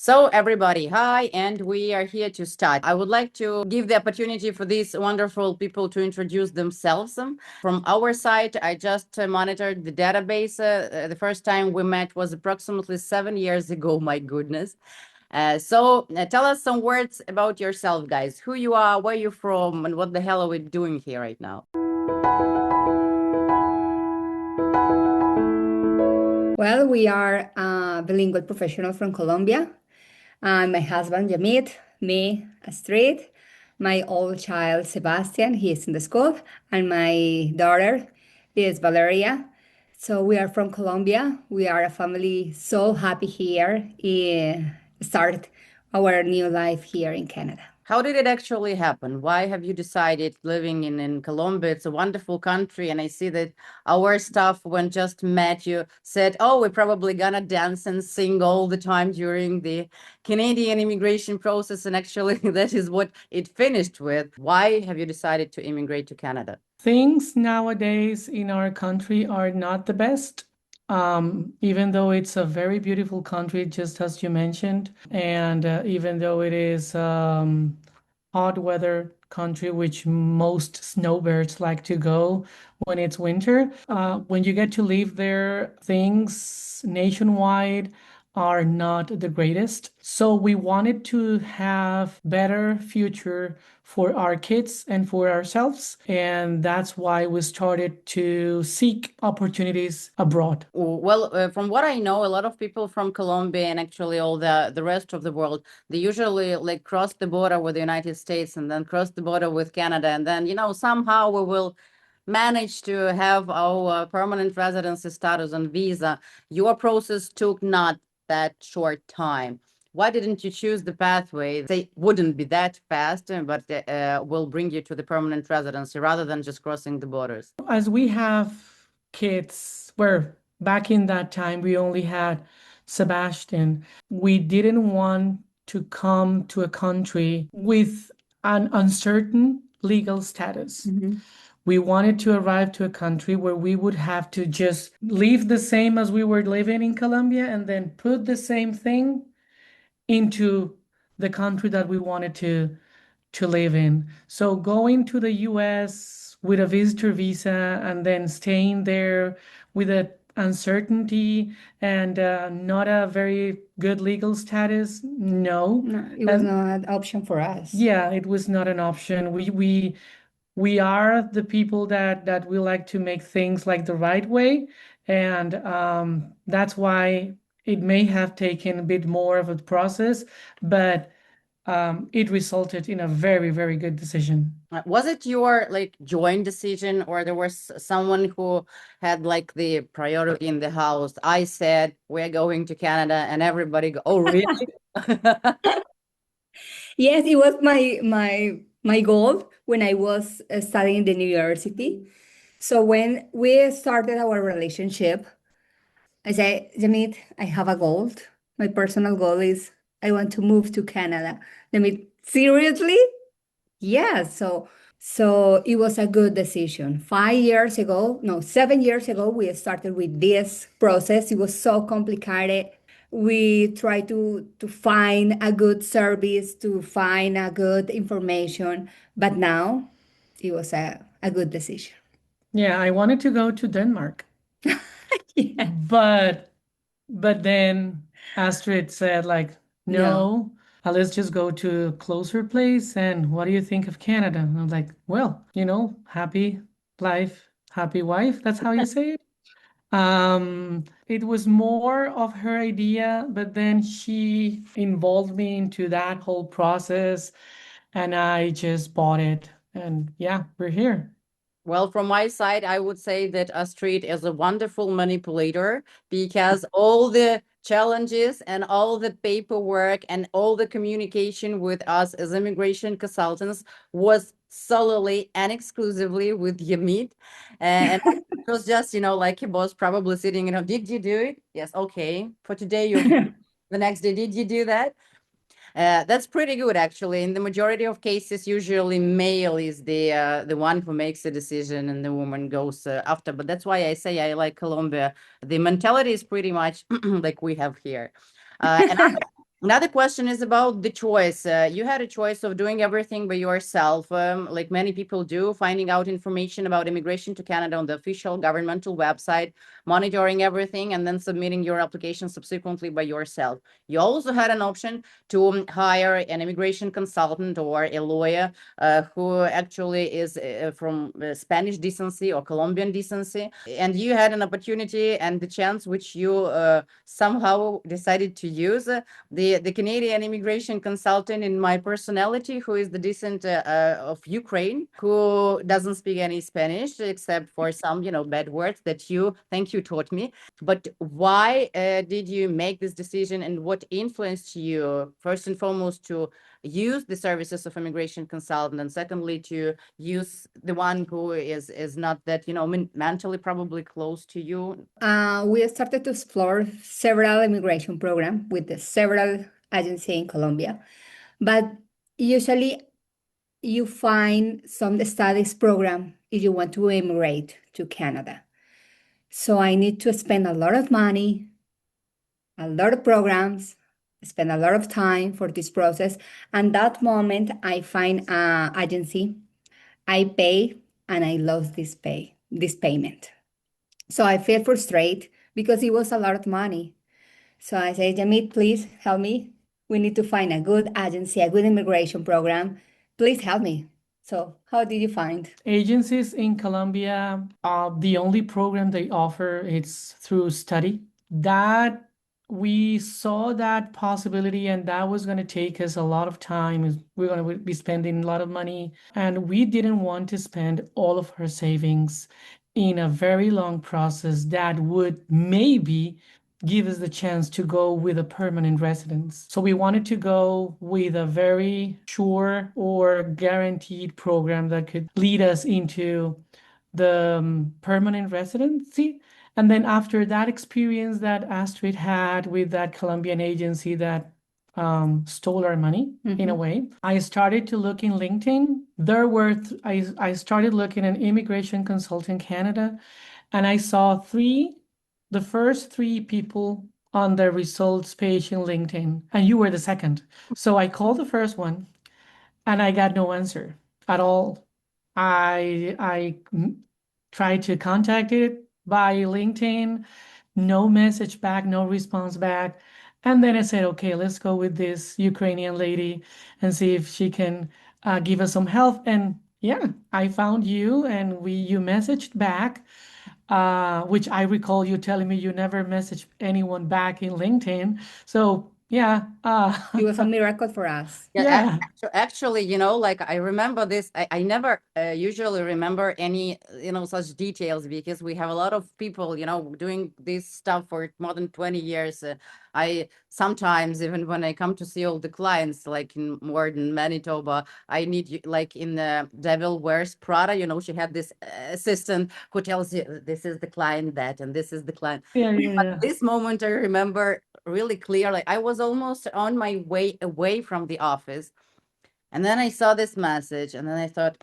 So everybody, hi, and we are here to start. I would like to give the opportunity for these wonderful people to introduce themselves. From our side, I just monitored the database. The first time we met was approximately 7 years ago, my goodness. So tell us some words about yourself, guys. Who you are, where you from, and what the hell are we doing here right now? Well, we are a bilingual professional from Colombia. My husband, Yamit, me, Astrid, my old child, Sebastian, he is in the school, and my daughter is Valeria. So we are from Colombia. We are a family so happy here, start our new life here in Canada. How did it actually happen? Why have you decided living in Colombia? It's a wonderful country. And I see that our staff, when just met you, said, oh, we're probably gonna dance and sing all the time during the Canadian immigration process. And actually, that is what it finished with. Why have you decided to immigrate to Canada? Things nowadays in our country are not the best. Even though it's a very beautiful country, just as you mentioned, and even though it is hot weather country, which most snowbirds like to go when it's winter, when you get to live there, things nationwide are not the greatest. So we wanted to have better future for our kids and for ourselves. And that's why we started to seek opportunities abroad. Well, from what I know, a lot of people from Colombia and actually all the rest of the world, they usually like cross the border with the United States and then cross the border with Canada. And then, somehow we will manage to have our permanent residency status and visa. Your process took not that short time. Why didn't you choose the pathway? They wouldn't be that fast, but will bring you to the permanent residency rather than just crossing the borders. As we have kids, where back in that time we only had Sebastian, we didn't want to come to a country with an uncertain legal status. We wanted to arrive to a country where we would have to just live the same as we were living in Colombia and then put the same thing into the country that we wanted to live in. So going to the US with a visitor visa and then staying there with a uncertainty and not a very good legal status, no. No, it was not an option for us. Yeah, it was not an option. We are the people that we like to make things like the right way, and that's why it may have taken a bit more of a process, but it resulted in a very, very good decision. Was it your like joint decision, or there was someone who had like the priority in the house? I said we're going to Canada, and everybody go, oh really? Yes, it was my goal when I was studying in the university. So when we started our relationship, I said, Jamit, I have a goal. My personal goal is I want to move to Canada. Jamit, seriously? Yes. So it was a good decision. 5 years ago, no, 7 years ago, we started with this process. It was so complicated. We tried to find a good service, to find a good information, but now it was a good decision. Yeah, I wanted to go to Denmark, Yeah. but then Astrid said like, no, let's just go to a closer place. And what do you think of Canada? And I was like, well, happy life, happy wife. That's how you say it. It was more of her idea, but then she involved me into that whole process and I just bought it. And yeah, we're here. Well, from my side, I would say that Astrid is a wonderful manipulator because all the challenges and all the paperwork and all the communication with us as immigration consultants was solely and exclusively with Yamit. And it was just, like he was probably sitting, did you do it? Yes, okay. For today, the next day, did you do that? That's pretty good, actually. In the majority of cases, usually male is the one who makes the decision and the woman goes after. But that's why I say I like Colombia. The mentality is pretty much like we have here. And Another question is about the choice. You had a choice of doing everything by yourself, like many people do, finding out information about immigration to Canada on the official governmental website, monitoring everything, and then submitting your application subsequently by yourself. You also had an option to hire an immigration consultant or a lawyer who actually is from Spanish decency or Colombian decency. And you had an opportunity and the chance which you somehow decided to use. The Canadian immigration consultant in my personality, who is the descent of Ukraine, who doesn't speak any Spanish except for some, bad words that thank you, taught me. But why did you make this decision, and what influenced you, first and foremost, to use the services of immigration consultant, and secondly, to use the one who is not that, mentally probably close to you? We started to explore several immigration programs with the several agencies in Colombia, but usually you find some studies program if you want to immigrate to Canada. So I need to spend a lot of money, a lot of programs, spend a lot of time for this process. And that moment I find an agency, I pay, and I lost this payment. So I feel frustrated because it was a lot of money. So I say, Yamit, please help me. We need to find a good agency, a good immigration program. Please help me. So how did you find? Agencies in Colombia, the only program they offer is through study. That we saw that possibility, and that was going to take us a lot of time. We're going to be spending a lot of money, and we didn't want to spend all of our savings in a very long process that would maybe give us the chance to go with a permanent residence. So we wanted to go with a very sure or guaranteed program that could lead us into the permanent residency. And then after that experience that Astrid had with that Colombian agency that stole our money in a way, I started to look in LinkedIn. I started looking at Immigration Consultant Canada, and I saw the first three people on the results page in LinkedIn, and you were the second. So I called the first one, and I got no answer at all. I tried to contact it by LinkedIn, no message back, no response back. And then I said, okay, let's go with this Ukrainian lady and see if she can give us some help. And yeah, I found you, and you messaged back, which I recall you telling me you never messaged anyone back in LinkedIn. So yeah, It was a miracle for us. yeah. Actually, like I remember this. I never usually remember any, such details, because we have a lot of people, doing this stuff for more than 20 years. I sometimes, even when I come to see all the clients, like in more than Manitoba, I need, like in the Devil Wears Prada, she had this assistant who tells you this is the client that, and this is the client. Yeah. This moment I remember really clearly. I was almost on my way away from the office, and then I saw this message, and then I thought,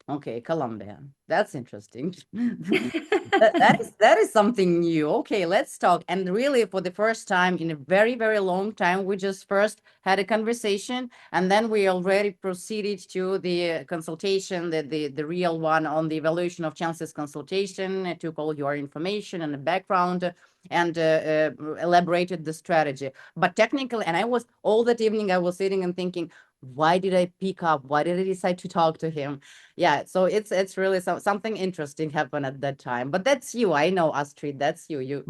okay, Colombia, that's interesting. that is something new. Okay, let's talk. And really, for the first time in a very, very long time, we just first had a conversation, and then we already proceeded to the consultation, the real one, on the evaluation of chances consultation. I took all your information and the background, and elaborated the strategy. But technically, and I was all that evening, I was sitting and thinking, why did I pick up? Why did I decide to talk to him? Yeah, so it's really something interesting happened at that time. But that's you. I know, Astrid, that's you. You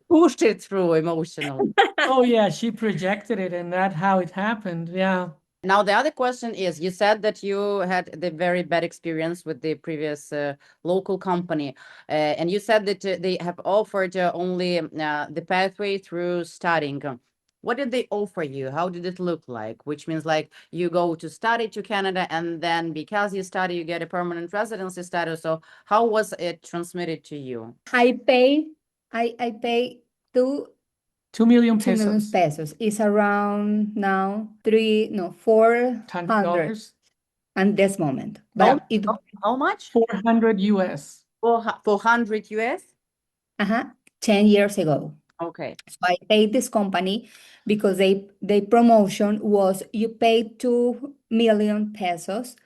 pushed it through emotionally. Oh yeah, she projected it, and that's how it happened. Yeah. Now, the other question is, you said that you had the very bad experience with the previous local company, and you said that they have offered only the pathway through studying. What did they offer you? How did it look like? Which means, like, you go to study to Canada, and then because you study, you get a permanent residency status. So how was it transmitted to you? I pay 2 million 2 million pesos. pesos. It's around now 400 $100. at this moment. Oh, But it How much? 400 US. 400 US? 10 years ago. Okay. So I paid this company because the promotion was you pay 2 million pesos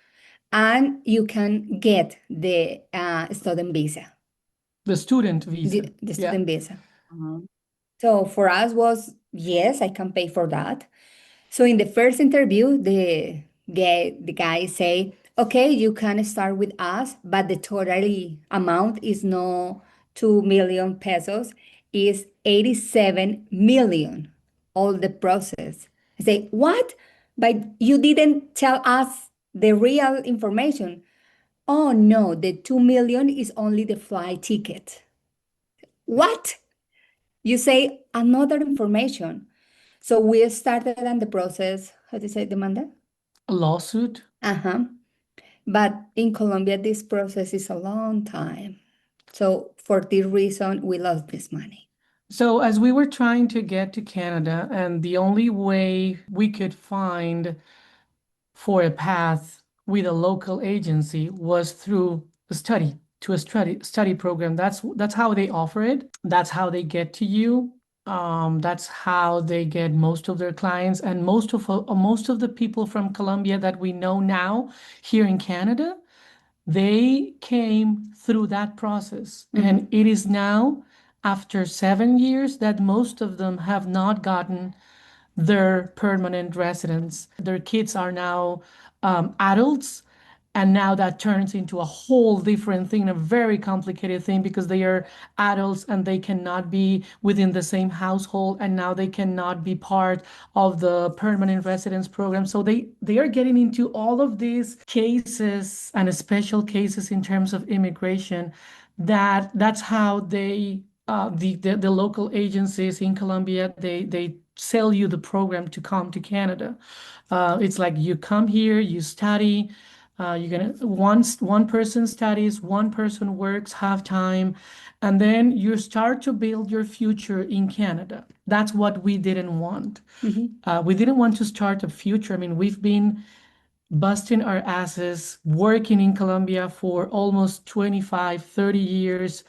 and you can get the student visa, The student visa. the student visa. Mhm. So for us was, yes, I can pay for that. So in the first interview, the guy say, okay, you can start with us, but the total amount is no 2 million pesos, is 87 million, all the process. I say, what? But you didn't tell us the real information. Oh no, the 2 million is only the flight ticket. What? You say another information. So we started on the process, how do you say, demanda? A lawsuit. Uh-huh. But in Colombia, this process is a long time. So for this reason, we lost this money. So as we were trying to get to Canada, and the only way we could find for a path with a local agency was through a study, to a study program. That's how they offer it. That's how they get to you. That's how they get most of their clients, and most of the people from Colombia that we know now here in Canada, they came through that process. And it is now after 7 years that most of them have not gotten their permanent residence. Their kids are now adults, and now that turns into a whole different thing, a very complicated thing, because they are adults and they cannot be within the same household, and now they cannot be part of the permanent residence program. So they are getting into all of these cases and special cases in terms of immigration. That's how they the local agencies in Colombia, they sell you the program to come to Canada. It's like you come here, you study, you're gonna one person studies, one person works half time, and then you start to build your future in Canada. That's what we didn't want. We didn't want to start a future. I mean, we've been busting our asses, working in Colombia for almost 25, 30 years.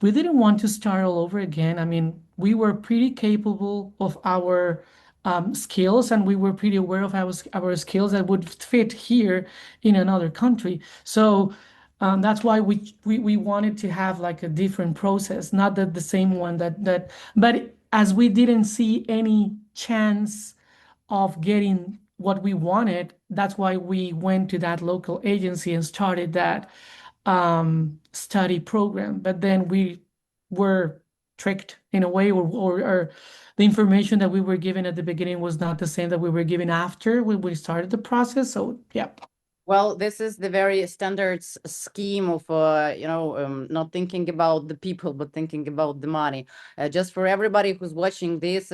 We didn't want to start all over again. I mean, we were pretty capable of our skills, and we were pretty aware of our skills that would fit here in another country. So that's why we wanted to have like a different process, not that the same one but as we didn't see any chance of getting what we wanted, that's why we went to that local agency and started that study program. But then we were tricked in a way, or the information that we were given at the beginning was not the same that we were given after we started the process. So yeah. Well, this is the very standard scheme of, not thinking about the people, but thinking about the money. Just for everybody who's watching this,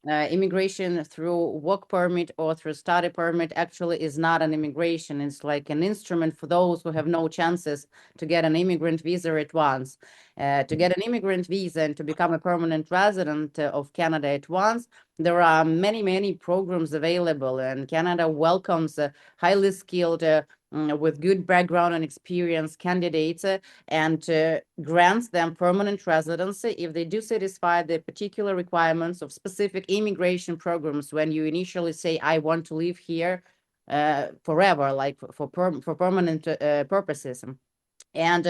immigration through work permit or through study permit actually is not an immigration. It's like an instrument for those who have no chances to get an immigrant visa at once. To get an immigrant visa and to become a permanent resident of Canada at once, there are many, many programs available, and Canada welcomes highly skilled, with good background and experience candidates, and grants them permanent residency if they do satisfy the particular requirements of specific immigration programs. When you initially say, I want to live here forever, like for permanent purposes. And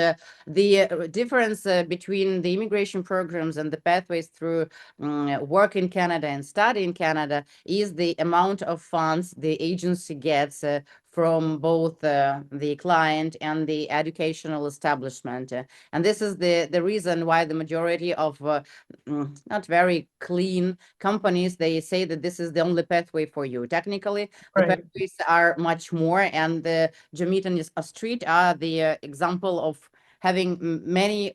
the difference between the immigration programs and the pathways through work in Canada and study in Canada is the amount of funds the agency gets from both the client and the educational establishment. And this is the reason why the majority of not very clean companies, they say that this is the only pathway for you. Technically, the Right. pathways are much more, and the Yamit and Astrid are the example of having many,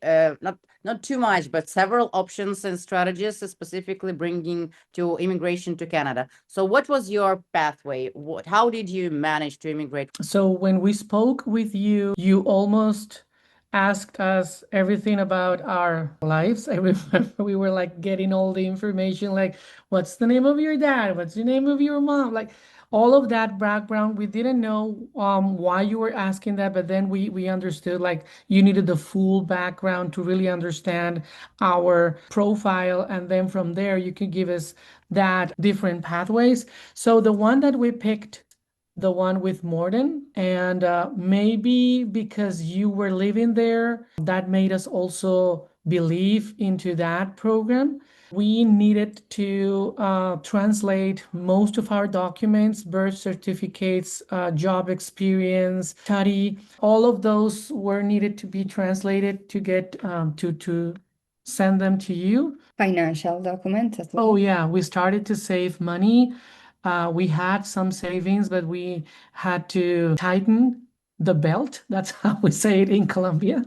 not too much, but several options and strategies, specifically bringing to immigration to Canada. So what was your pathway? How did you manage to immigrate? So when we spoke with you, you almost asked us everything about our lives. I remember we were like getting all the information, like, what's the name of your dad? What's the name of your mom? Like all of that background. We didn't know why you were asking that, but then we understood like you needed the full background to really understand our profile, and then from there you could give us that different pathways. So the one that we picked, the one with Morden, and maybe because you were living there, that made us also believe into that program. We needed to translate most of our documents, birth certificates, job experience, study. All of those were needed to be translated to get to send them to you. Financial documents as well. Oh yeah, we started to save money. We had some savings, but we had to tighten the belt. That's how we say it in Colombia.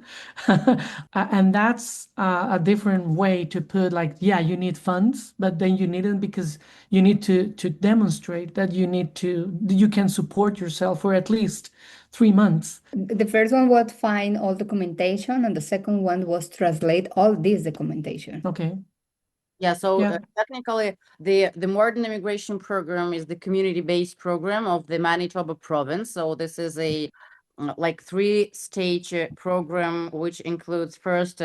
And that's a different way to put, like, yeah, you need funds, but then you need them because you need to demonstrate that you can support yourself for at least 3 months. The first one was find all documentation, and the second one was translate all this documentation. Okay. Yeah, so Yeah. technically, the modern immigration program is the community-based program of the Manitoba province. So this is a like 3-stage program, which includes first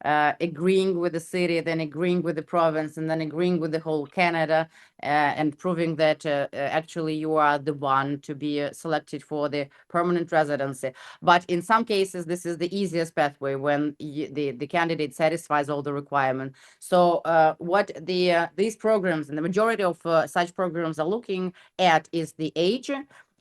agreeing with the city, then agreeing with the province, and then agreeing with the whole Canada, and proving that actually you are the one to be selected for the permanent residency. But in some cases, this is the easiest pathway when the candidate satisfies all the requirements. So what these programs and the majority of such programs are looking at is the age,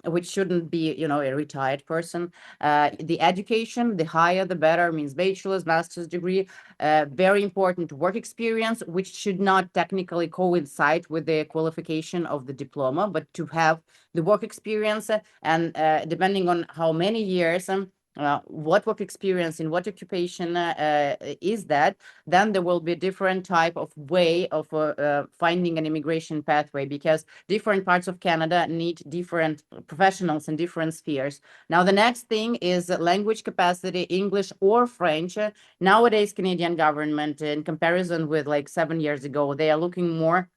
which shouldn't be, a retired person. The education, the higher, the better, means bachelor's, master's degree. Very important, work experience, which should not technically coincide with the qualification of the diploma, but to have the work experience, and depending on how many years, what work experience in what occupation is that, then there will be a different type of way of finding an immigration pathway, because different parts of Canada need different professionals in different spheres. Now, the next thing is language capacity, English or French. Nowadays, Canadian government, in comparison with like 7 years ago, they are looking more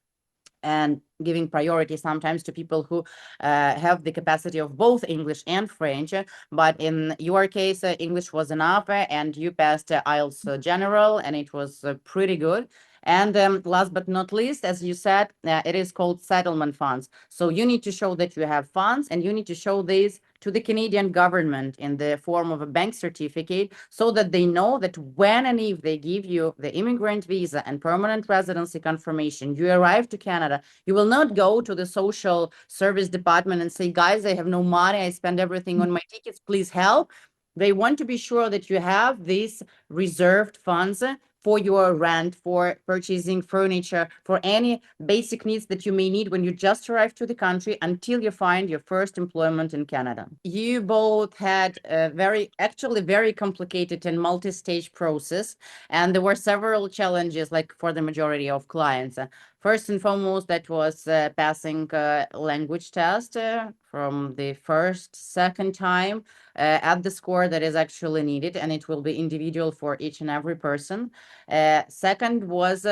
and giving priority sometimes to people who have the capacity of both English and French. But in your case, English was enough, and you passed IELTS General, and it was pretty good. And last but not least, as you said, it is called settlement funds. So you need to show that you have funds, and you need to show these to the Canadian government in the form of a bank certificate, so that they know that when and if they give you the immigrant visa and permanent residency confirmation, you arrive to Canada, you will not go to the social service department and say, guys, I have no money, I spend everything on my tickets, please help. They want to be sure that you have these reserved funds for your rent, for purchasing furniture, for any basic needs that you may need when you just arrive to the country until you find your first employment in Canada. You both had a very complicated and multi-stage process, and there were several challenges, like for the majority of clients. First and foremost, that was passing language test from the second time at the score that is actually needed, and it will be individual for each and every person. Second was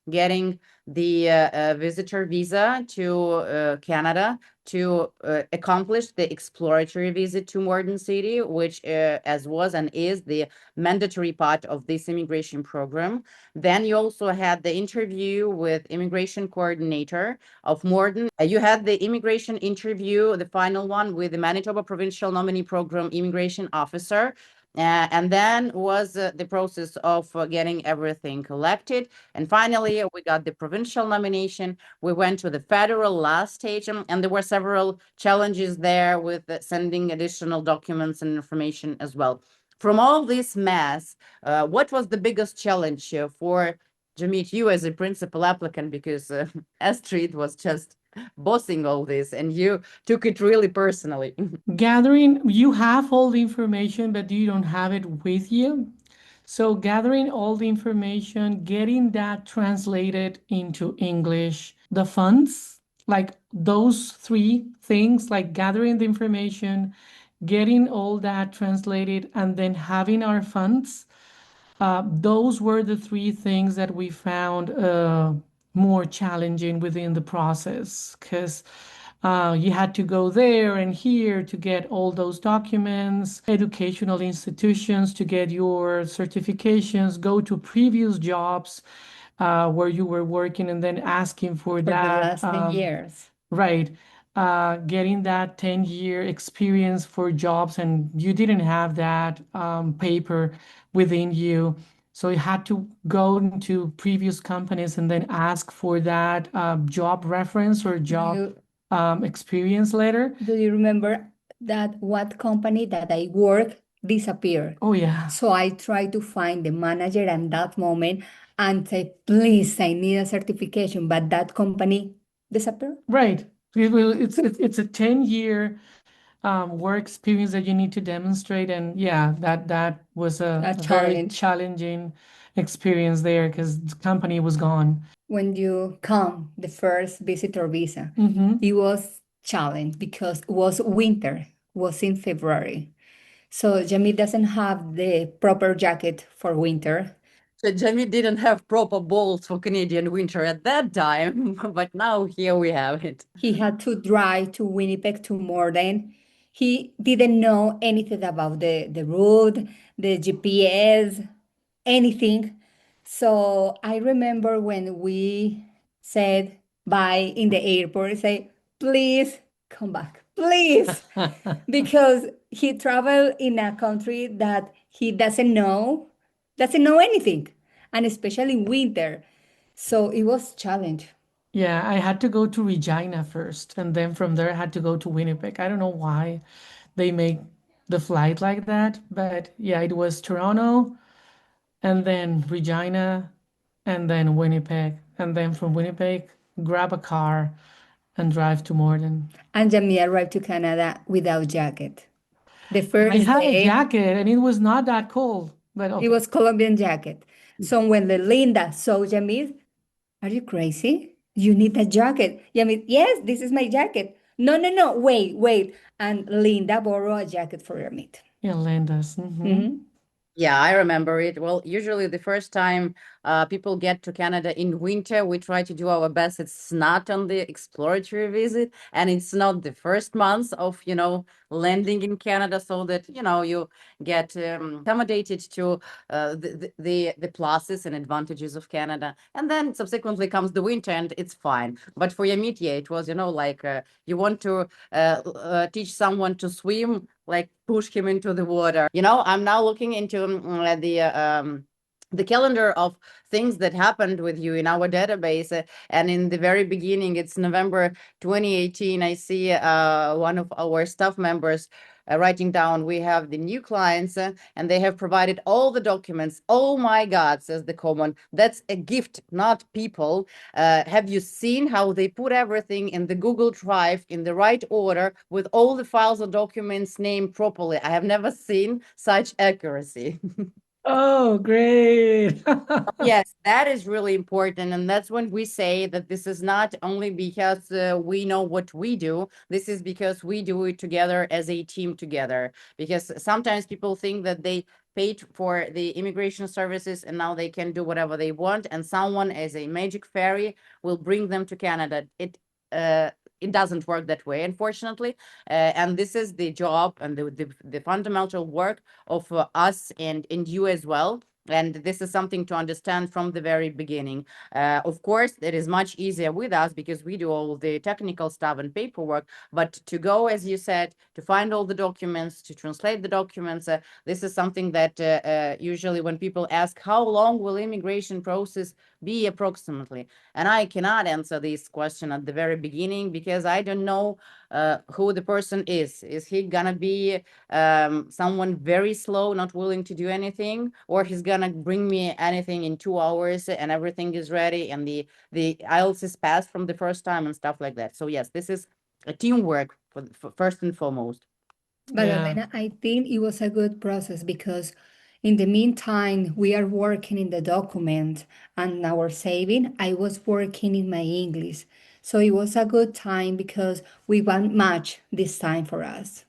getting the visitor visa to Canada to accomplish the exploratory visit to Morden City, which as was and is the mandatory part of this immigration program. Then you also had the interview with immigration coordinator of Morden. You had the immigration interview, the final one, with the Manitoba Provincial Nominee Program immigration officer. And then was the process of getting everything collected. And finally, we got the provincial nomination. We went to the federal last stage, and there were several challenges there with sending additional documents and information as well. From all this mess, what was the biggest challenge for Yamit, you as a principal applicant, because Astrid was just bossing all this and you took it really personally? Gathering, you have all the information, but you don't have it with you. So gathering all the information, getting that translated into English, the funds, like those 3 things, like gathering the information, getting all that translated, and then having our funds. Those were the 3 things that we found more challenging within the process, because you had to go there and here to get all those documents, educational institutions to get your certifications, go to previous jobs, where you were working and then asking for For the that, last 10 years. right, getting that 10-year experience for jobs, and you didn't have that paper within you. So you had to go into previous companies and then ask for that job reference or job experience letter. Do you remember that what company that I work disappeared? Oh, yeah. So I tried to find the manager at that moment and say, please, I need a certification, but that company disappeared. Right. It's a 10-year work experience that you need to demonstrate, and yeah, that was A a very challenge. challenging experience there because the company was gone. When you come, the first visitor visa, Mm-hmm. it was challenge because it was winter, was in February. So Jamie doesn't have the proper jacket for winter. So Jamie didn't have proper balls for Canadian winter at that time, but now here we have it. He had to drive to Winnipeg to Morden. He didn't know anything about the route, the GPS, anything. So I remember when we said bye in the airport, say, please come back, please. Because he traveled in a country that he doesn't know anything, and especially in winter. So it was challenge. Yeah, I had to go to Regina first, and then from there I had to go to Winnipeg. I don't know why they make the flight like that, but yeah, it was Toronto and then Regina and then Winnipeg, and then from Winnipeg grab a car and drive to Morden. And Jamie arrived to Canada without jacket. The I first had a day, jacket and it was not that cold, but it okay. was Colombian jacket. So when Linda saw Jamil, are you crazy? You need a jacket. Jamil, yes, this is my jacket. No, no, no, wait, wait. And Linda borrowed a jacket for Jamil. Yeah, Linda's. Yeah, I remember it. Well, usually the first time people get to Canada in winter, we try to do our best. It's not on the exploratory visit, and it's not the first month of, landing in Canada, so that, you get accommodated to the pluses and advantages of Canada. And then subsequently comes the winter, and it's fine. But for Yamit, yeah, it was, like you want to teach someone to swim, like push him into the water. I'm now looking into the calendar of things that happened with you in our database. And in the very beginning, it's November 2018. I see one of our staff members writing down, we have the new clients and they have provided all the documents. Oh my God, says the common. That's a gift, not people. Have you seen how they put everything in the Google Drive in the right order with all the files or documents named properly? I have never seen such accuracy. Oh, great. Yes, that is really important. And that's when we say that this is not only because we know what we do, this is because we do it together as a team together. Because sometimes people think that they paid for the immigration services and now they can do whatever they want, and someone as a magic fairy will bring them to Canada. It doesn't work that way, unfortunately. And this is the job and the fundamental work of us and you as well. And this is something to understand from the very beginning. Of course, it is much easier with us because we do all the technical stuff and paperwork. But to go, as you said, to find all the documents, to translate the documents, this is something that usually when people ask, how long will immigration process be approximately? And I cannot answer this question at the very beginning because I don't know who the person is. Is he gonna be someone very slow, not willing to do anything, or he's gonna bring me anything in 2 hours and everything is ready and the IELTS is passed from the first time and stuff like that. So yes, this is a teamwork for first and foremost. But Yeah. Elena, I think it was a good process because in the meantime, we are working in the document and our saving. I was working in my English. So it was a good time because we want match this time for us.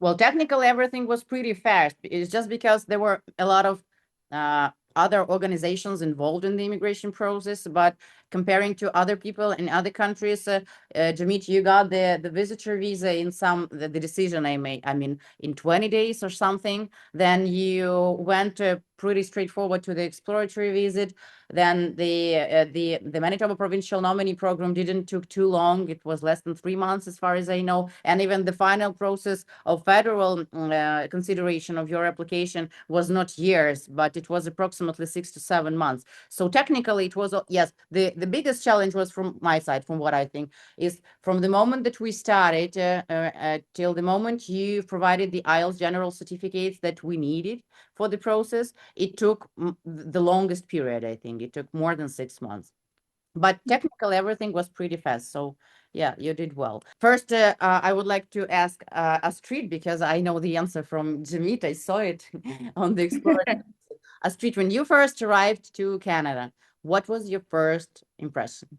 Well, technically, everything was pretty fast. It's just because there were a lot of other organizations involved in the immigration process, but comparing to other people in other countries, Yamit, you got the visitor visa in the decision I made, I mean, in 20 days or something. Then you went pretty straightforward to the exploratory visit. Then the Manitoba Provincial Nominee Program didn't took too long. It was less than 3 months, as far as I know. And even the final process of federal consideration of your application was not years, but it was approximately 6 to 7 months. So technically, it was yes. The biggest challenge was from my side, from what I think, is from the moment that we started till the moment you provided the IELTS general certificates that we needed for the process. It took the longest period, I think. It took more than 6 months. But technically, everything was pretty fast. So yeah, you did well. First, I would like to ask Astrid, because I know the answer from Yamit. I saw it on the Explorer. Astrid, when you first arrived to Canada, what was your first impression?